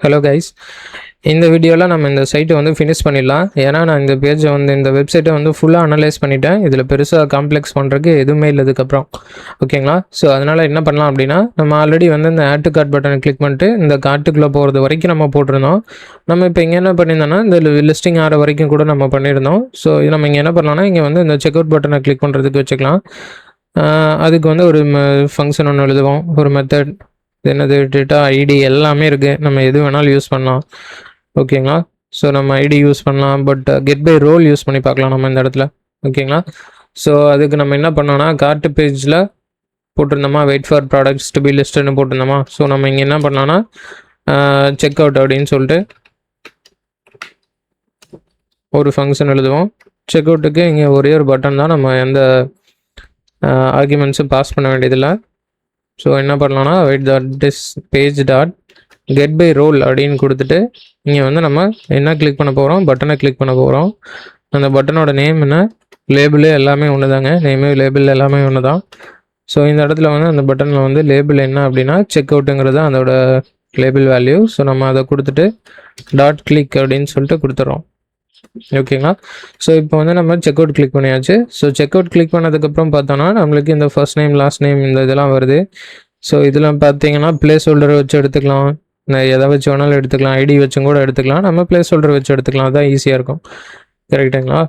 Hello guys, இந்த வீடியோவில் நம்ம இந்த சைட்டை வந்து ஃபினிஷ் பண்ணிடலாம். ஏன்னா நான் இந்த பேஜை வந்து இந்த வெப்சைட்டை வந்து ஃபுல்லாக அனலைஸ் பண்ணிட்டேன். இதில் பெருசாக காம்ப்ளெக்ஸ் பண்ணுறதுக்கு எதுவுமே இல்லை இதுக்கப்புறம். ஓகேங்களா? ஸோ அதனால் என்ன பண்ணலாம் அப்படின்னா, நம்ம ஆல்ரெடி வந்து இந்த ஆட் டு கார்ட் பட்டனை கிளிக் பண்ணிட்டு இந்த கார்ட்டுக்குள்ளே போகிறது வரைக்கும் நம்ம போட்டிருந்தோம். நம்ம இப்போ இங்கே என்ன பண்ணியிருந்தோம்னா, இந்த லிஸ்டிங் ஆகிற வரைக்கும் கூட நம்ம பண்ணியிருந்தோம். ஸோ நம்ம இங்கே என்ன பண்ணலாம்னா, இங்கே வந்து இந்த செக் அவுட் பட்டனை கிளிக் பண்ணுறதுக்கு வச்சுக்கலாம். அதுக்கு வந்து ஒரு ஃபங்க்ஷன் ஒன்று எழுதுவோம், ஒரு மெத்தட். என்னது, டேட்டா ஐடி எல்லாமே இருக்குது, நம்ம எது வேணாலும் யூஸ் பண்ணலாம். ஓகேங்களா? ஸோ நம்ம ஐடி யூஸ் பண்ணலாம், but get by role use பண்ணி பார்க்கலாம் நம்ம இந்த இடத்துல. ஓகேங்களா? ஸோ அதுக்கு நம்ம என்ன பண்ணோன்னா, கார்ட்டு பேஜில் போட்டிருந்தோமா, wait for products to be லிஸ்ட்னு போட்டிருந்தோமா. ஸோ நம்ம இங்கே என்ன பண்ணலான்னா, செக் அவுட் அப்படின்னு சொல்லிட்டு ஒரு ஃபங்க்ஷன் எழுதுவோம். செக் அவுட்டுக்கு இங்கே ஒரே ஒரு பட்டன் தான், நம்ம எந்த ஆர்குமெண்ட்ஸும் பாஸ் பண்ண வேண்டியதில்லை. ஸோ என்ன பண்ணலான்னா, wait dot this page dot get by role அப்படின்னு கொடுத்துட்டு இங்கே வந்து நம்ம என்ன கிளிக் பண்ண போகிறோம், பட்டனை கிளிக் பண்ண போகிறோம். அந்த பட்டனோட நேம் என்ன, லேபிளு எல்லாமே ஒன்று தாங்க, நேமு லேபிள் எல்லாமே ஒன்று தான். ஸோ இந்த இடத்துல வந்து அந்த பட்டனில் வந்து லேபிள் என்ன அப்படின்னா செக் அவுட்டுங்கிறது அதோட லேபிள் வேல்யூ. ஸோ நம்ம அதை கொடுத்துட்டு டாட் கிளிக் அப்படின்னு சொல்லிட்டு கொடுத்துட்றோம். ஓகேங்களா? ஸோ இப்போ வந்து நம்ம செக் அவுட் கிளிக் பண்ணியாச்சு. ஸோ செக் அவுட் கிளிக் பண்ணதுக்கப்புறம் பார்த்தோன்னா நம்மளுக்கு இந்த ஃபர்ஸ்ட் நேம் லாஸ்ட் நேம் இந்த இதெல்லாம் வருது. ஸோ இதில் பார்த்தீங்கன்னா பிளேஸ் ஹோல்டர் வச்சு எடுத்துக்கலாம், எதை வச்சு வேணாலும் எடுத்துக்கலாம், ஐடி வச்சும் கூட எடுத்துக்கலாம். நம்ம பிளேஸ் ஹோல்டர் வச்சு எடுத்துக்கலாம், அதுதான் ஈஸியாக இருக்கும். கரெக்டுங்களா?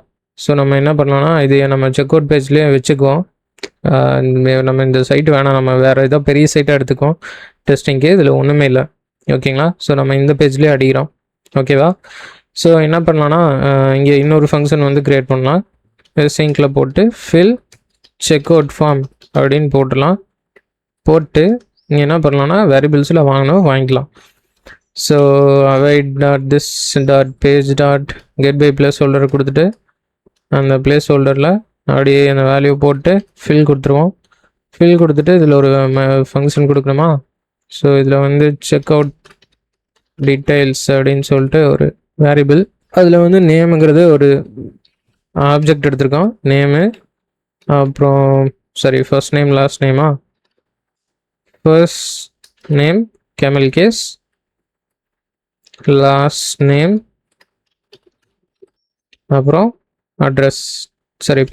ஸோ நம்ம என்ன பண்ணலாம்னா, இது நம்ம செக் அவுட் பேஜ்லேயே வச்சுக்குவோம். நம்ம இந்த சைட்டு வேணாம், நம்ம வேறு ஏதோ பெரிய சைட்டாக எடுத்துக்குவோம் டெஸ்டிங்க்கு. இதில் ஒன்றுமே இல்லை. ஓகேங்களா? ஸோ நம்ம இந்த பேஜ்லேயே அடிக்கிறோம். ஓகேவா? ஸோ என்ன பண்ணலான்னா, இங்கே இன்னொரு ஃபங்க்ஷன் வந்து க்ரியேட் பண்ணலாம். சிங்கில் போட்டு ஃபில் செக் அவுட் ஃபார்ம் அப்படின்னு போட்டுடலாம். போட்டு இங்கே என்ன பண்ணலான்னா, வேரியபிள்ஸில் வாங்கிக்கலாம். So await dot this dot page dot get by place ஹோல்டரை கொடுத்துட்டு அந்த பிளேஸ் ஹோல்டரில் அப்படியே அந்த வேல்யூ போட்டு ஃபில் கொடுத்துருவோம். ஃபில் கொடுத்துட்டு இதில் ஒரு ஃபங்க்ஷன் கொடுக்கணுமா. ஸோ இதில் வந்து செக் அவுட் டீட்டெயில்ஸ் அப்படின்னு சொல்லிட்டு ஒரு வேரியபிள், அதில் வந்து நேமுங்கிறது ஒரு ஆப்ஜெக்ட் எடுத்திருக்கோம். நேமு, அப்புறம் சரி ஃபர்ஸ்ட் நேம் லாஸ்ட் நேமா, first name camel case, last name, அப்புறம் அட்ரஸ், சரி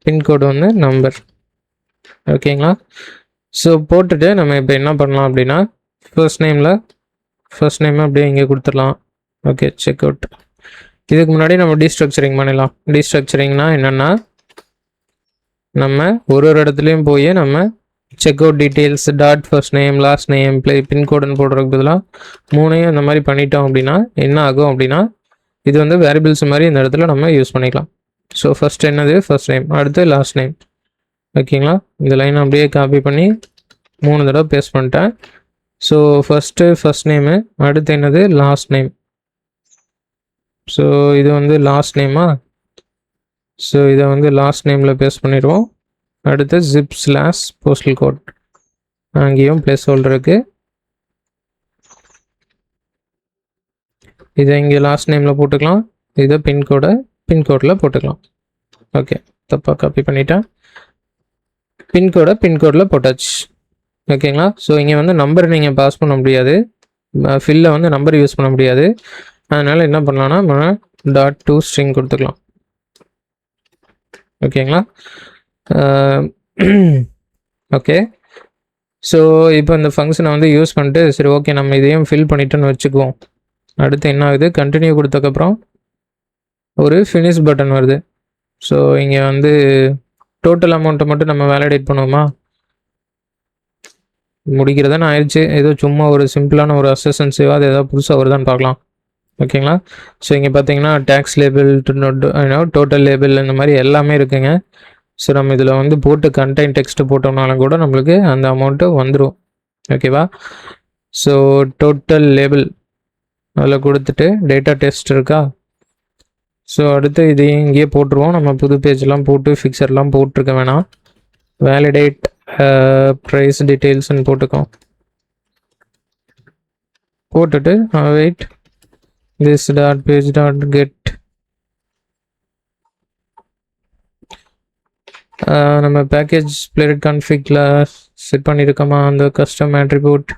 பின்கோடு வந்து நம்பர். ஓகேங்களா? ஸோ போட்டுட்டு நம்ம இப்போ என்ன பண்ணலாம் அப்படின்னா, ஃபர்ஸ்ட் நேம் அப்படியே இங்கே கொடுத்துடலாம். Okay, check out. இதுக்கு முன்னாடி நம்ம டீஸ்ட்ரக்சரிங் பண்ணிடலாம். டீஸ்ட்ரக்சரிங்னா என்னென்னா, நம்ம ஒரு இடத்துலையும் போய் நம்ம check out details dot first name last name பின்கோடுன்னு போடுறதுக்கு பதிலாக மூணையும் இந்த மாதிரி பண்ணிட்டோம் அப்படின்னா என்ன ஆகும் அப்படின்னா, இது வந்து வேரியபிள்ஸ் மாதிரி இந்த இடத்துல நம்ம யூஸ் பண்ணிக்கலாம். ஸோ ஃபர்ஸ்ட் என்னது ஃபர்ஸ்ட் நேம், அடுத்து லாஸ்ட் நேம். ஓகேங்களா? இந்த லைன் அப்படியே காப்பி பண்ணி 3 தடவை பேஸ்ட் பண்ணிட்டேன். ஸோ ஃபர்ஸ்ட் நேமு, அடுத்து என்னது லாஸ்ட் நேம். ஸோ இது வந்து லாஸ்ட் நேமா. ஸோ இதை வந்து லாஸ்ட் நேமில் பேஸ்ட் பண்ணிடுவோம். அடுத்து ஜிப் ஸ்லாஷ் போஸ்டல் கோட், அங்கேயும் பிளேஸ் ஹோல்டருக்கு இதை இங்கே லாஸ்ட் நேமில் போட்டுக்கலாம். இதை பின்கோடில் போட்டுக்கலாம். ஓகே, தப்பாக காப்பி பண்ணிட்டேன். பின்கோடில் போட்டாச்சு. ஓகேங்களா? ஸோ இங்கே வந்து நம்பர் நீங்கள் பாஸ் பண்ண முடியாது, ஃபில்லில் வந்து நம்பர் யூஸ் பண்ண முடியாது. அதனால் என்ன பண்ணலான்னா, நம்ம டாட் டூ ஸ்ட்ரிங் கொடுத்துக்கலாம். ஓகேங்களா? ஓகே, ஸோ இப்போ இந்த ஃபங்க்ஷனை வந்து யூஸ் பண்ணிட்டு சரி ஓகே நம்ம இதையும் ஃபில் பண்ணிட்டோன்னு வச்சுக்குவோம். அடுத்து என்ன ஆகுது, கண்டினியூ கொடுத்ததுக்கப்புறம் ஒரு ஃபினிஷ் பட்டன் வருது. ஸோ இங்கே வந்து டோட்டல் அமௌண்ட்டை மட்டும் நம்ம வேலிடேட் பண்ணுவோமா. முடிக்கிறதானே ஆயிடுச்சு, ஏதோ சும்மா ஒரு சிம்பிளான ஒரு அசஸ்டன்ஸிவாக அது ஏதாவது புதுசாக வருதான்னு பார்க்கலாம். ஓகேங்களா? ஸோ இங்கே பார்த்தீங்கன்னா டேக்ஸ் லேபிள், டோட்டல் லேபிள், இந்த மாதிரி எல்லாமே இருக்குங்க. ஸோ நம்ம இதில் வந்து போட்டு கண்டெய்ன் டெக்ஸ்ட்டு போட்டோம்னாலும் கூட நம்மளுக்கு அந்த அமௌண்ட்டு வந்துடும். ஓகேவா? ஸோ டோட்டல் லேபிள் அதில் கொடுத்துட்டு டேட்டா டெஸ்ட் இருக்கா. ஸோ அடுத்து இதையும் இங்கேயே போட்டுருவோம். நம்ம புது பேஜெலாம் போட்டு ஃபிக்சர்லாம் போட்டிருக்க வேணாம். வேலிடேட் ப்ரைஸ் டீட்டெயில்ஸ்ன்னு போட்டுக்கோம். போட்டுட்டு wait this dot page dot get நம்ம பேக்கேஜ் பிளேட் கான்ஃபிகில் செட் பண்ணியிருக்கோமா அந்த கஸ்டம் ஆட்ரிபியூட்.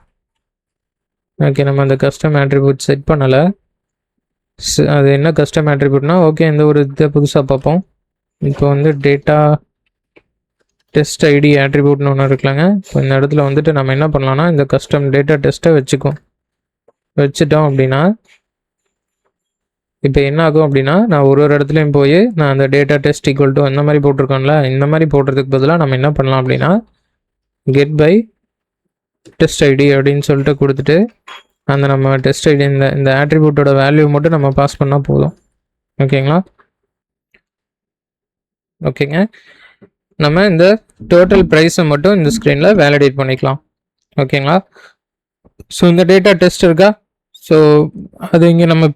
ஓகே, நம்ம அந்த கஸ்டம் ஆட்ரிபியூட் செட் பண்ணலை. அது என்ன கஸ்டம் ஆட்ரிபியூட்னா, ஓகே இந்த ஒரு இதை புதுசாக பார்ப்போம். இப்போ வந்து டேட்டா டெஸ்ட் ஐடி ஆட்ரிபியூட்னு ஒன்று இருக்கலாங்க. இப்போ இந்த இடத்துல வந்துட்டு நம்ம என்ன பண்ணலாம்னா, இந்த கஸ்டம் டேட்டா டெஸ்ட்டை வச்சுட்டோம் அப்படின்னா, இப்போ என்ன ஆகும் அப்படின்னா, நான் ஒரு இடத்துலையும் போய் நான் அந்த டேட்டா டெஸ்ட் ஈக்குவல் டு அந்த மாதிரி போட்டிருக்கோம்ல, இந்த மாதிரி போடுறதுக்கு பதிலாக நம்ம என்ன பண்ணலாம் அப்படின்னா, கெட் பை டெஸ்ட் ஐடி அப்படின்னு சொல்லிட்டு கொடுத்துட்டு, அந்த நம்ம டெஸ்ட் ஐடி இந்த ஆட்ரிபியூட்டோட வேல்யூ மட்டும் நம்ம பாஸ் பண்ணால் போதும். ஓகேங்களா? ஓகேங்க, நம்ம இந்த டோட்டல் ப்ரைஸை மட்டும் இந்த ஸ்க்ரீனில் வேலிடேட் பண்ணிக்கலாம். ஓகேங்களா? ஸோ இந்த டேட்டா டெஸ்ட் இருக்கா? ஸோ அது இங்கே நம்ம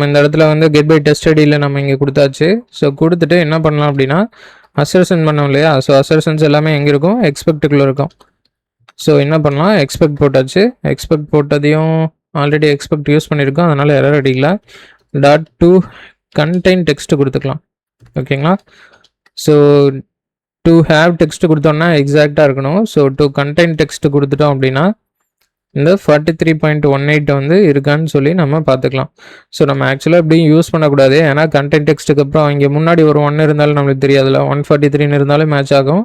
இந்த இடத்துல வந்து கெட் பை டெஸ்ட் ஐடியில் நம்ம இங்கே கொடுத்தாச்சு. ஸோ கொடுத்துட்டு என்ன பண்ணலாம் அப்படின்னா, அசர்ஷன் பண்ணோம் இல்லையா? ஸோ அசர்ஷன்ஸ் எல்லாமே எங்கே இருக்கும்? எக்ஸ்பெக்ட்டுக்குள்ளே இருக்கும். ஸோ என்ன பண்ணலாம், எக்ஸ்பெக்ட் போட்டாச்சு. எக்ஸ்பெக்ட் போட்டதையும் ஆல்ரெடி எக்ஸ்பெக்ட் யூஸ் பண்ணியிருக்கோம், அதனால் எரர் அடிக்கல. டாட் டு கண்டெயின் டெக்ஸ்ட் கொடுத்துக்கலாம். ஓகேங்களா? ஸோ டு ஹேவ் டெக்ஸ்ட் கொடுத்தோம்னா எக்ஸாக்டாக இருக்கணும். ஸோ டு கண்டெயின் டெக்ஸ்ட் கொடுத்துட்டோம் அப்படின்னா இந்த 43.18 வந்து இருக்கான்னு சொல்லி நம்ம பார்த்துக்கலாம். ஸோ நம்ம ஆக்சுவலாக இப்படி யூஸ் பண்ணக்கூடாது, ஏன்னா கண்டென்ட் டெக்ஸ்ட்டுக்கு அப்புறம் இங்கே முன்னாடி ஒரு 1 இருந்தாலும் நம்மளுக்கு தெரியாதுல்ல. 143 இருந்தாலும் மேட்ச் ஆகும்,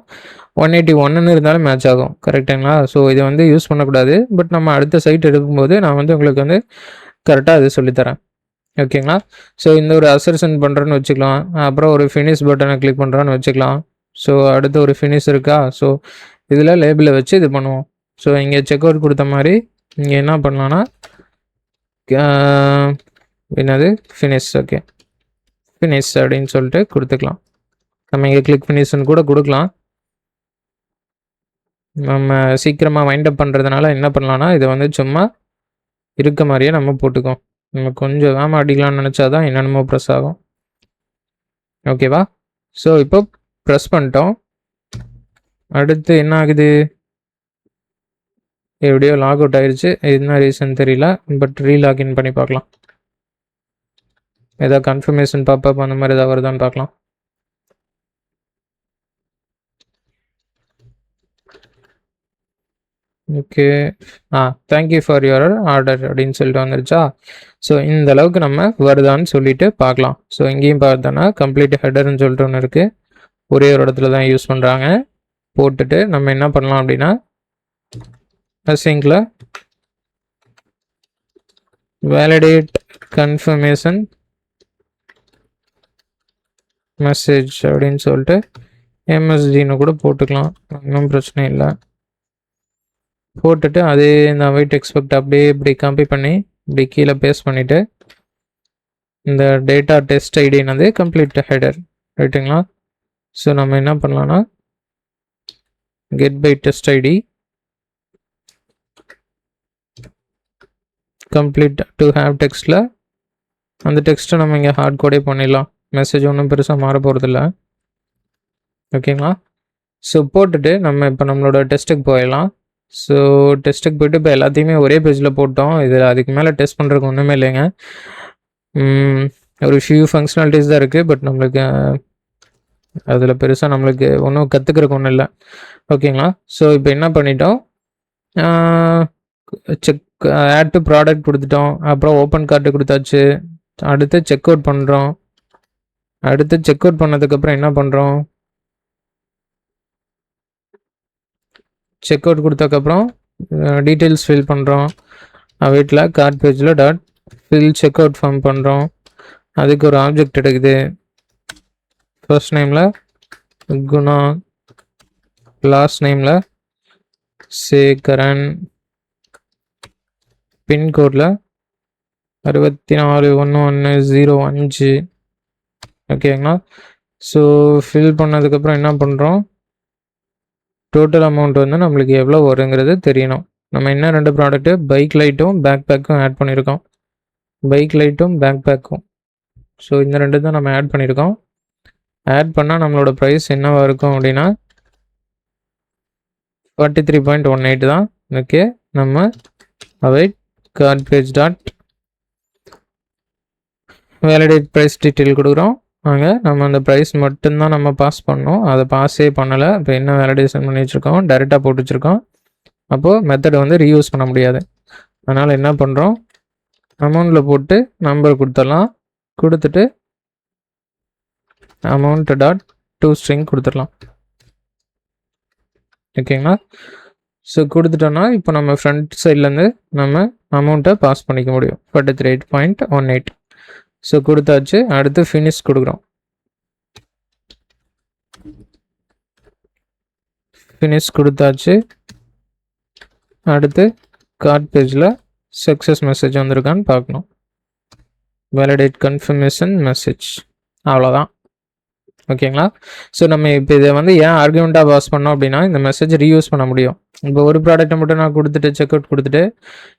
181 இருந்தாலும் மேட்ச் ஆகும். கரெக்டுங்களா? ஸோ இதை வந்து யூஸ் பண்ணக்கூடாது. பட் நம்ம அடுத்த சைட் எடுக்கும்போது நான் வந்து உங்களுக்கு வந்து கரெக்டாக அது சொல்லித்தரேன். ஓகேங்களா? ஸோ இந்த ஒரு அசர்ஷன் பண்ணுறேன்னு வச்சுக்கலாம். அப்புறம் ஒரு ஃபினிஷ் பட்டனை கிளிக் பண்ணுறோன்னு வச்சுக்கலாம். ஸோ அடுத்து ஒரு ஃபினிஷ் இருக்கா? ஸோ இதில் லேபிளை வச்சு இது பண்ணுவோம். ஸோ இங்கே செக் அவுட் கொடுத்த மாதிரி இங்கே என்ன பண்ணலான்னா, என்னது ஃபினிஷ். ஓகே, ஃபினிஷ் அப்படின்னு சொல்லிட்டு கொடுத்துக்கலாம். நம்ம இங்கே கிளிக் ஃபினிஷ்னு கூட கொடுக்கலாம். நம்ம சீக்கிரமாக வைண்ட் அப் பண்ணுறதுனால என்ன பண்ணலான்னா, இதை வந்து சும்மா இருக்க மாதிரியே நம்ம போட்டுக்கோம். நம்ம கொஞ்சம் வேகமாக அடிக்கலாம்னு நினச்சா தான் என்னென்னமோ ப்ரெஸ் ஆகும். ஓகேவா? ஸோ இப்போ ப்ரெஸ் பண்ணிட்டோம். அடுத்து என்ன ஆகுது? எப்படியோ லாக் அவுட் ஆயிடுச்சு. என்ன ரீசன் தெரியல, பட் ரீலாகின் பண்ணி பார்க்கலாம். ஏதாவது கன்ஃபர்மேஷன் பாப்பப் அந்த மாதிரி ஏதாவது வருதான்னு பார்க்கலாம். Okay, thank you for your order அப்படின்னு சொல்லிட்டு வந்துருச்சா? ஸோ இந்த அளவுக்கு நம்ம வருதான்னு சொல்லிட்டு பார்க்கலாம். ஸோ இங்கேயும் பார்த்தோன்னா கம்ப்ளீட் ஹெடர்னு சொல்லிட்டு ஒன்று இருக்குது, ஒரே ஒரு இடத்துல தான் யூஸ் பண்ணுறாங்க. போட்டுட்டு நம்ம என்ன பண்ணலாம் அப்படின்னா, அசிங்கில் வேலிடேட் கன்ஃபர்மேஷன் மெசேஜ் அப்படின்னு சொல்லிட்டு எம்எஸ்டின்னு கூட போட்டுக்கலாம், ஒன்றும் பிரச்சனை இல்லை. போட்டுட்டு அதே இந்த அவைட் எக்ஸ்பெக்ட் அப்படியே இப்படி காப்பி பண்ணி இப்படி கீழே பேஸ்ட் பண்ணிவிட்டு இந்த டேட்டா டெஸ்ட் ஐடினது கம்ப்ளீட் ஹெடர். ரைட்டுங்களா? ஸோ நம்ம என்ன பண்ணலான்னா, get by test ID complete to have டெக்ஸ்ட்டில் அந்த டெக்ஸ்ட்டை நம்ம இங்கே ஹார்ட் கோடே பண்ணிடலாம். மெசேஜ் ஒன்றும் பெருசாக மாற போகிறதில்ல. ஓகேங்களா? ஸோ போட்டுட்டு நம்ம இப்போ நம்மளோட டெஸ்ட்டுக்கு போயிடலாம். ஸோ டெஸ்ட்டுக்கு போய்ட்டு இப்போ எல்லாத்தையுமே ஒரே பேஜில் போட்டோம். இதில் அதுக்கு மேலே டெஸ்ட் பண்ணுறதுக்கு ஒன்றுமே இல்லைங்க. ஒரு ஃபியூ ஃபங்க்ஷனாலிட்டிஸ் தான் இருக்குது, பட் நம்மளுக்கு அதில் பெருசாக நம்மளுக்கு ஒன்றும் கற்றுக்கிறதுக்கு ஒன்றும் இல்லை. ஓகேங்களா? ஸோ இப்போ என்ன பண்ணிட்டோம், செக் ஆட் டு ப்ராடக்ட் கொடுத்துட்டோம். அப்புறம் ஓப்பன் கார்ட்டு கொடுத்தாச்சு. அடுத்து செக் அவுட் பண்ணுறோம். அடுத்து செக் அவுட் பண்ணதுக்கப்புறம் என்ன பண்ணுறோம், செக் அவுட் கொடுத்ததுக்கப்புறம் டீட்டெயில்ஸ் ஃபில் பண்ணுறோம். வீட்டில் கார்ட் பேஜில் dot fill check out form பண்ணுறோம். அதுக்கு ஒரு ஆப்ஜெக்ட் எடுக்குது. ஃபர்ஸ்ட் நேமில் குணா, லாஸ்ட் நேமில் சேகரன், பின்கோடில் 641105. ஓகேங்களா? ஸோ ஃபில் பண்ணதுக்கப்புறம் என்ன பண்ணுறோம், டோட்டல் அமௌண்ட் வந்து நம்மளுக்கு எவ்வளோ வருங்கிறது தெரியணும். நம்ம என்ன 2 ப்ராடக்ட்டு பைக் லைட்டும் பேக் பேக்கும் ஆட் பண்ணியிருக்கோம். பைக் லைட்டும் பேக் பேக்கும். ஸோ இந்த 2 தான் நம்ம ஆட் பண்ணியிருக்கோம். ஆட் பண்ணால் நம்மளோட ப்ரைஸ் என்னவாக இருக்கும் அப்படின்னா 43.18 தான். ஓகே, நம்ம await card page dot validate price detail கொடுக்குறோம். அங்கே நம்ம அந்த ப்ரைஸ் மட்டும்தான் நம்ம பாஸ் பண்ணோம், அதை பாஸே பண்ணலை. இப்போ என்ன வேலிடேஷன் பண்ணி வச்சுருக்கோம், டைரெக்டாக போட்டு வச்சுருக்கோம். அப்போது மெத்தடை வந்து ரீயூஸ் பண்ண முடியாது. அதனால் என்ன பண்ணுறோம், அமௌண்ட்டில் போட்டு நம்பர் கொடுத்துடலாம். கொடுத்துட்டு அமௌண்ட் டாட் டூ ஸ்ட்ரிங் கொடுத்துடலாம். ஓகேங்களா? ஸோ கொடுத்துட்டோன்னா இப்போ நம்ம ஃப்ரண்ட் சைட்லேருந்து நம்ம அமௌண்ட்டை பாஸ் பண்ணிக்க முடியும். 43.18. ஸோ கொடுத்தாச்சு. அடுத்து ஃபினிஷ் கொடுக்குறோம். ஃபினிஷ் கொடுத்தாச்சு. அடுத்து கார்ட் பேஜில் சக்ஸஸ் மெசேஜ் வந்திருக்கான்னு பார்க்கணும். Validate confirmation message. அவ்வளோதான். ஓகேங்களா? ஸோ நம்ம இப்போ இதை வந்து ஏன் ஆர்குமெண்ட்டாக பாஸ் பண்ணோம் அப்படின்னா இந்த மெசேஜ் ரீயூஸ் பண்ண முடியும். இப்போ ஒரு ப்ராடக்ட்டை மட்டும் நான் கொடுத்துட்டு செக் அவுட் கொடுத்துட்டு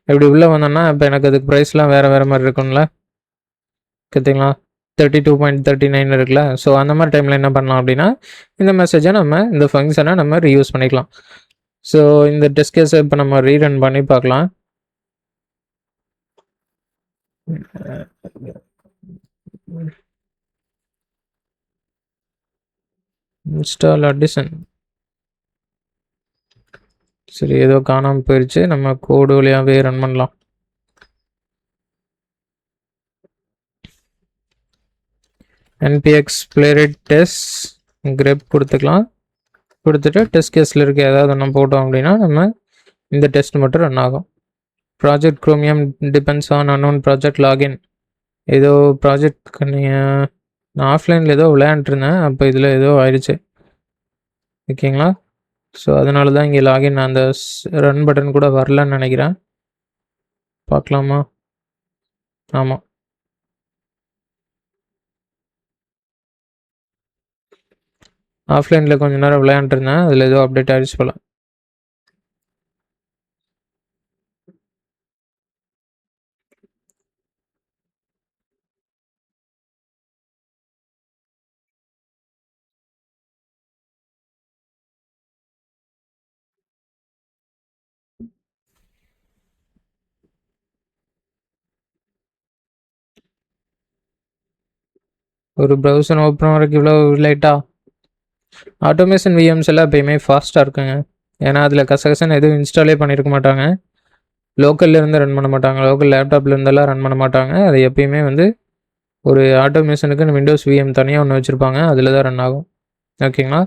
எப்படி உள்ளே வந்தேன்னா இப்போ எனக்கு அதுக்கு ப்ரைஸ்லாம் வேறு மாதிரி இருக்கும்ல. கேட்டிங்களா? 32.39 இருக்குல்ல. ஸோ அந்த மாதிரி டைமில் என்ன பண்ணலாம் அப்படின்னா இந்த மெசேஜை நம்ம இந்த ஃபங்க்ஷனை நம்ம ரீயூஸ் பண்ணிக்கலாம். ஸோ இந்த டெஸ்ட் கேஸை இப்போ நம்ம ரீரன் பண்ணி பார்க்கலாம். Install addition. சரி, ஏதோ காணாமல் போயிடுச்சு. நம்ம கோடு வழியாகவே ரன் பண்ணலாம். npx playwright test grep கொடுத்துக்கலாம். கொடுத்துட்டு டெஸ்ட் கேஸில் இருக்க ஏதாவது நம்ம போட்டோம் அப்படின்னா நம்ம இந்த டெஸ்ட் மட்டும் ரன் ஆகும். Project chromium depends on unknown project login. ஏதோ ப்ராஜெக்ட் நான் ஆஃப்லைனில் ஏதோ விளையாண்டுருந்தேன். அப்போ இதில் ஏதோ ஆயிடுச்சு. ஓகேங்களா? ஸோ அதனால தான் இங்கே லாகின் அந்த ரன் பட்டன் கூட வரலன்னு நினைக்கிறேன். பார்க்கலாமா? ஆமாம். ஆஃப்லைனில் கொஞ்சம் நேரம் விளையாண்டுருந்தேன். அதில் ஏதோ அப்டேட் ஆகிடுச்சு போல. ஒரு ப்ரௌசர் ஓப்பன் வரைக்கும் இவ்வளோ லேட்டாக. ஆட்டோமேஷன் விஎம்ஸ் எல்லாம் எப்பயுமே ஃபாஸ்ட்டாக இருக்குங்க. ஏன்னா அதில் கசகசன்னு எதுவும் இன்ஸ்டாலே பண்ணியிருக்க மாட்டாங்க. லோக்கல்லேருந்து ரன் பண்ண மாட்டாங்க. லோக்கல் லேப்டாப்லேருந்தெல்லாம் ரன் பண்ண மாட்டாங்க. அது எப்பயுமே வந்து ஒரு ஆட்டோமேஷனுக்குன்னு விண்டோஸ் விஎம் தனியாக ஒன்று வச்சுருப்பாங்க. அதில் தான் ரன் ஆகும். ஓகேங்களா?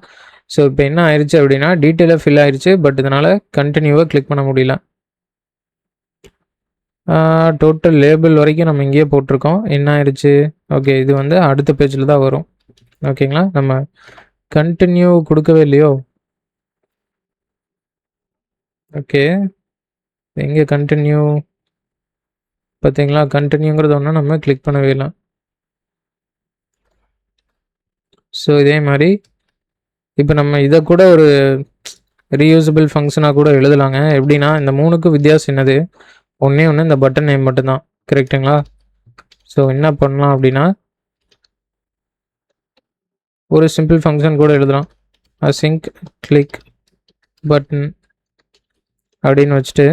ஸோ இப்போ என்ன ஆயிடுச்சு அப்படின்னா டீட்டெயிலாக ஃபில் ஆயிடுச்சு. பட் இதனால் கண்டினியூவாக கிளிக் பண்ண முடியல. டோட்டல் லேபிள் வரைக்கும் நம்ம இங்கேயே போட்டிருக்கோம். என்ன ஆயிடுச்சு? ஓகே, இது வந்து அடுத்த பேஜில் தான் வரும். ஓகேங்களா? நம்ம கண்டினியூ கொடுக்கவே இல்லையோ. ஓகே, எங்கே கண்டினியூ பார்த்தீங்களா? கண்டினியூங்கிறது ஒன்று நம்ம கிளிக் பண்ணவே இல்லை. ஸோ இதே மாதிரி இப்போ நம்ம இதை கூட ஒரு ரீயூசபிள் ஃபங்க்ஷனாக கூட எழுதலாங்க. எப்படின்னா இந்த மூணுக்கும் வித்தியாசம் என்னது? ஒன்றே ஒன்று இந்த பட்டன் நேம் மட்டும்தான். கரெக்டுங்களா? ஸோ என்ன பண்ணலாம் அப்படின்னா ஒரு சிம்பிள் ஃபங்க்ஷன் கூட எழுதலாம். அசிங்க் கிளிக் பட்டன் அப்படின்னு வச்சுட்டு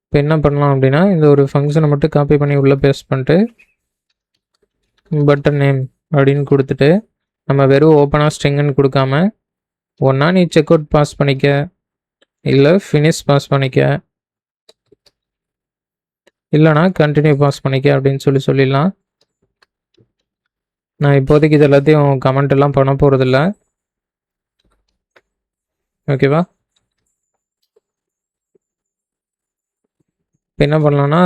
இப்போ என்ன பண்ணலாம் அப்படின்னா இந்த ஒரு ஃபங்க்ஷனை மட்டும் காப்பி பண்ணி உள்ளே பேஸ்ட் பண்ணிட்டு பட்டன் நேம் அப்படின்னு கொடுத்துட்டு நம்ம வெறும் ஓப்பனாக ஸ்ட்ரிங்குன்னு கொடுக்காம ஒன்றா நீ செக் அவுட் பாஸ் பண்ணிக்க, இல்லை ஃபினிஷ் பாஸ் பண்ணிக்க, இல்லைனா கண்டினியூ பாஸ் பண்ணிக்க அப்படின்னு சொல்லிடலாம். நான் இப்போதைக்கு இது எல்லாத்தையும் கமெண்ட் எல்லாம் பண்ண போகிறதில்ல. ஓகேவா? இப்போ என்ன பண்ணலான்னா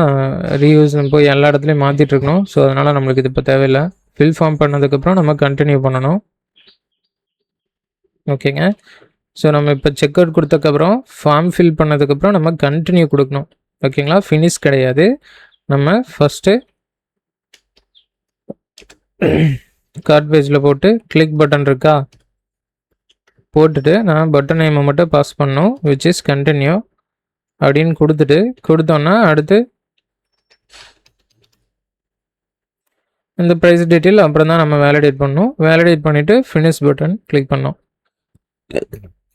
ரீயூஸ் போய் எல்லா இடத்துலையும் மாற்றிட்டு இருக்கணும். ஸோ அதனால் நம்மளுக்கு இது இப்போ தேவையில்லை. ஃபில் ஃபார்ம் பண்ணதுக்கப்புறம் நம்ம கண்டினியூ பண்ணணும். ஓகேங்க. ஸோ நம்ம இப்போ செக் அவுட் கொடுத்ததுக்கப்புறம் ஃபார்ம் ஃபில் பண்ணதுக்கப்புறம் நம்ம கண்டினியூ கொடுக்கணும். ஓகேங்களா? ஃபினிஷ் கிடையாது. நம்ம ஃபஸ்ட்டு கார்ட் பேஜில் போட்டு கிளிக் பட்டன் இருக்கா போட்டுட்டு நான் பட்டன் நேமை மட்டும் பாஸ் பண்ணணும். விச் இஸ் கண்டினியூ அப்படின்னு கொடுத்தோன்னா அடுத்து இந்த ப்ரைஸ் டீட்டெயில் அப்புறம் தான் நம்ம வேலிடேட் பண்ணணும். வேலிடேட் பண்ணிவிட்டு ஃபினிஷ் பட்டன் கிளிக் பண்ணோம்.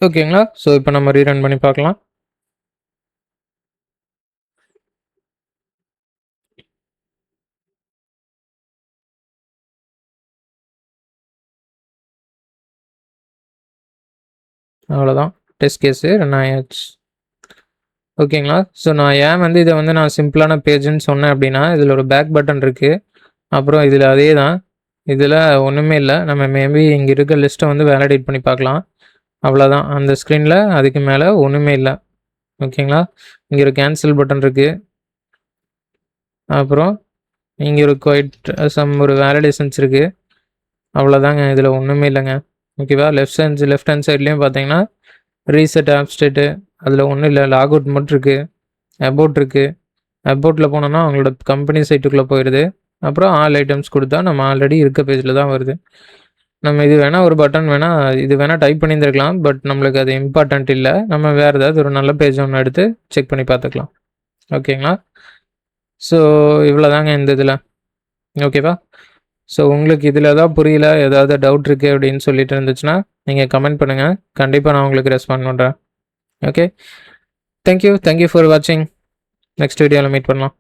ஓகேங்களா? ஸோ இப்போ நம்ம ரீரன் பண்ணி பார்க்கலாம். அவ்வளோதான். டெஸ்ட் கேஸு ரன் ஆயாச்சு. ஓகேங்களா? ஸோ நான் ஏன் வந்து இதை வந்து நான் சிம்பிளான பேஜுன்னு சொன்னேன் அப்படின்னா, இதில் ஒரு பேக் பட்டன் இருக்குது. அப்புறம் இதில் அதே தான், இதில் ஒன்றுமே இல்லை. நம்ம மேபி இங்கே இருக்க லிஸ்ட்டை வந்து வேலிடேட் பண்ணி பார்க்கலாம். அவ்வளோதான். அந்த ஸ்க்ரீனில் அதுக்கு மேலே ஒன்றுமே இல்லை. ஓகேங்களா? இங்கே ஒரு கேன்சல் பட்டன் இருக்குது. அப்புறம் இங்கே ஒரு ஒரு வேலிடேஷன்ஸ் இருக்குது. அவ்வளோதாங்க. இதில் ஒன்றுமே இல்லைங்க. ஓகேவா? லெஃப்ட் ஹேண்ட் சைட்லேயும் பார்த்தீங்கன்னா ரீசெட் ஆப் ஸ்டேட்டு அதில் ஒன்றும் இல்லை. லாக் அவுட் மட்டும் இருக்குது. அபவுட் இருக்குது. அபவுட்டில் போனோன்னா அவங்களோட கம்பெனி சைட்டுக்குள்ளே போயிடுது. அப்புறம் ஆல் ஐட்டம்ஸ் கொடுத்தா நம்ம ஆல்ரெடி இருக்க பேஜில் தான் வருது. நம்ம இது வேணால் ஒரு பட்டன் வேணால் இது வேணால் டைப் பண்ணியிருந்துருக்கலாம். பட் நம்மளுக்கு அது இம்பார்ட்டண்ட் இல்லை. நம்ம வேறு ஏதாவது ஒரு நல்ல பேஜ் ஒன்று எடுத்து செக் பண்ணி பார்த்துக்கலாம். ஓகேங்களா? ஸோ இவ்வளோ தாங்க இந்த இதில். ஓகேவா? ஸோ உங்களுக்கு இதில் ஏதாவது புரியல, ஏதாவது டவுட் இருக்குது அப்படின்னு சொல்லிட்டு இருந்துச்சுன்னா நீங்கள் கமெண்ட் பண்ணுங்கள். கண்டிப்பாக நான் உங்களுக்கு ரெஸ்பாண்ட் பண்ணுறேன். ஓகே, தேங்க்யூ ஃபார் வாட்சிங். நெக்ஸ்ட் வீடியோவில் மீட் பண்ணலாம்.